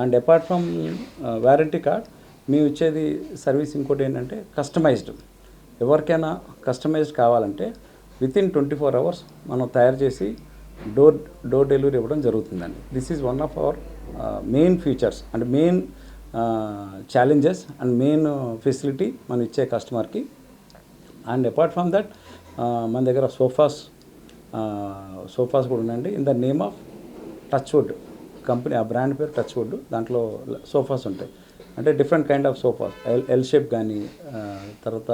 And apart from warranty card మేము ఇచ్చేది service ఇంకోటి ఏంటంటే కస్టమైజ్డ్. ఎవరికైనా కస్టమైజ్డ్ కావాలంటే వితిన్ 24 hours మనం తయారు చేసి డోర్ డెలివరీ ఇవ్వడం జరుగుతుందండి. This is one of our main features and main challenges and main facility మనం ఇచ్చే కస్టమర్కి. అండ్ అపార్ట్ ఫ్రమ్ దట్ మన దగ్గర సోఫాస్ కూడా ఉన్నాయండి. In the name of touch wood company, ఆ బ్రాండ్ పేరు టచ్ వుడ్. దాంట్లో సోఫాస్ ఉంటాయి. అంటే different kind of sofas, L shape కానీ, తర్వాత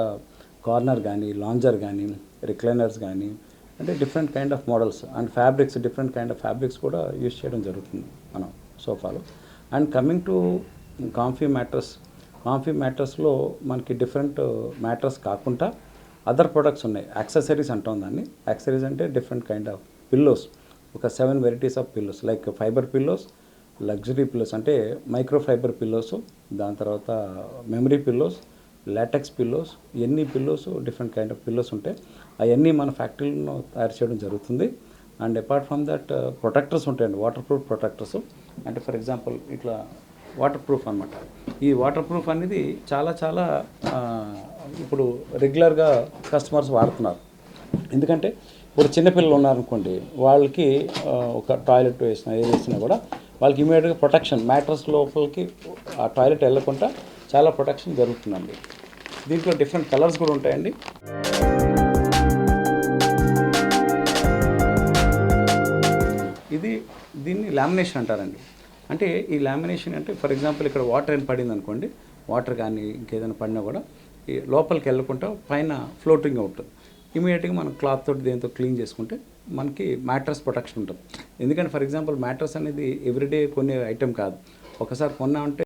కార్నర్ కానీ, లాంజర్ కానీ, రిక్లైనర్స్ కానీ, అంటే different kind of models and fabrics, different kind of fabrics కూడా యూజ్ చేయడం జరుగుతుంది మనం సోఫాలో. అండ్ కమింగ్ టు కాంఫీ మ్యాట్రస్లో మనకి డిఫరెంట్ మ్యాట్రస్ కాకుండా అదర్ ప్రొడక్ట్స్ ఉన్నాయి. యాక్సెసరీస్ అంటాం దాన్ని. యాక్సెసరీస్ అంటే డిఫరెంట్ కైండ్ ఆఫ్ పిల్లోస్, ఒక 7 varieties of pillows, like fibre pillows, luxury pillows అంటే మైక్రో ఫైబర్ పిల్లోస్, దాని తర్వాత మెమరీ పిల్లోస్, లాటెక్స్ పిల్లోస్, ఎన్ని pillows, different kind of pillows ఉంటాయి. అవన్నీ మన ఫ్యాక్టరీలో తయారు చేయడం జరుగుతుంది. And apart from that protectors ఉంటాయండి, వాటర్ ప్రూఫ్ ప్రొటెక్టర్స్. అంటే ఫర్ ఎగ్జాంపుల్ ఇట్లా వాటర్ ప్రూఫ్ అనమాట. ఈ వాటర్ ప్రూఫ్ అనేది చాలా ఇప్పుడు రెగ్యులర్గా కస్టమర్స్ వాడుతున్నారు. ఎందుకంటే ఇప్పుడు చిన్నపిల్లలు ఉన్నారనుకోండి, వాళ్ళకి ఒక టాయిలెట్ వేసినా ఏది వేసినా కూడా వాళ్ళకి ఇమీడియట్గా ప్రొటెక్షన్, మ్యాట్రస్ లోపలికి ఆ టాయిలెట్ వెళ్ళకుండా చాలా ప్రొటెక్షన్ జరుగుతుందండి. దీంట్లో డిఫరెంట్ కలర్స్ కూడా ఉంటాయండి. దీన్ని లామినేషన్ అంటారండి. అంటే ఈ లామినేషన్ అంటే ఫర్ ఎగ్జాంపుల్ ఇక్కడ వాటర్ ఏం పడింది అనుకోండి, వాటర్ కానీ ఇంకేదైనా పడినా కూడా ఈ లోపలికి వెళ్ళకుండా పైన ఫ్లోటింగ్ ఉంటుంది. ఇమీడియట్గా మనం క్లాత్ తోటి దేంతో క్లీన్ చేసుకుంటే మనకి మ్యాట్రస్ ప్రొటెక్షన్ ఉంటుంది. ఎందుకంటే ఫర్ ఎగ్జాంపుల్ మ్యాట్రస్ అనేది ఎవ్రీడే కొనే ఐటెం కాదు. ఒకసారి కొన్నా అంటే